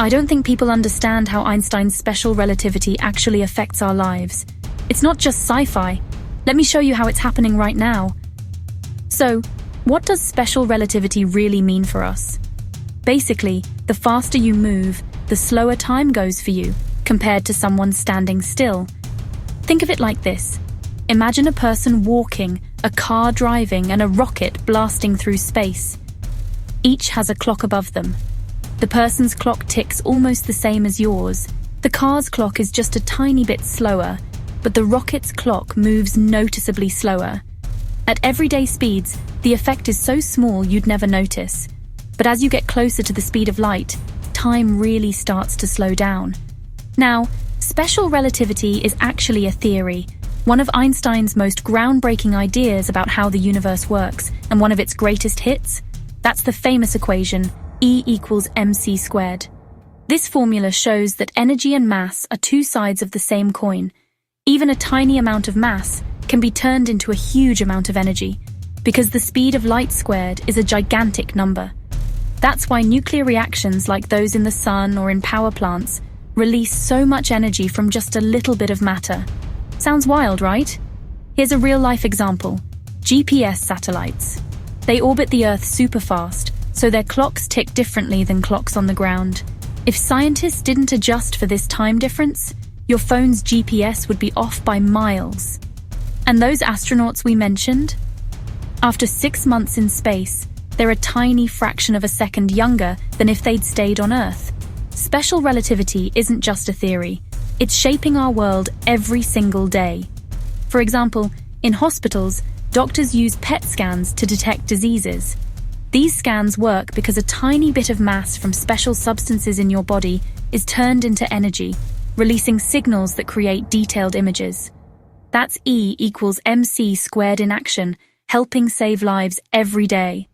I don't think people understand how Einstein's special relativity actually affects our lives. It's not just sci-fi. Let me show you how it's happening right now. So, what does special relativity really mean for us? Basically, the faster you move, the slower time goes for you, compared to someone standing still. Think of it like this. Imagine a person walking, a car driving, and a rocket blasting through space. Each has a clock above them. The person's clock ticks almost the same as yours. The car's clock is just a tiny bit slower, but the rocket's clock moves noticeably slower. At everyday speeds, the effect is so small you'd never notice. But as you get closer to the speed of light, time really starts to slow down. Now, special relativity is actually a theory, one of Einstein's most groundbreaking ideas about how the universe works, and one of its greatest hits. That's the famous equation, E equals mc squared. This formula shows that energy and mass are two sides of the same coin. Even a tiny amount of mass can be turned into a huge amount of energy, because the speed of light squared is a gigantic number. That's why nuclear reactions like those in the sun or in power plants release so much energy from just a little bit of matter. Sounds wild, right? Here's a real-life example. GPS satellites. They orbit the Earth super fast, so their clocks tick differently than clocks on the ground. If scientists didn't adjust for this time difference, your phone's GPS would be off by miles. And those astronauts we mentioned? After 6 months in space, they're a tiny fraction of a second younger than if they'd stayed on Earth. Special relativity isn't just a theory. It's shaping our world every single day. For example, in hospitals, doctors use PET scans to detect diseases. These scans work because a tiny bit of mass from special substances in your body is turned into energy, releasing signals that create detailed images. That's E equals mc squared in action, helping save lives every day.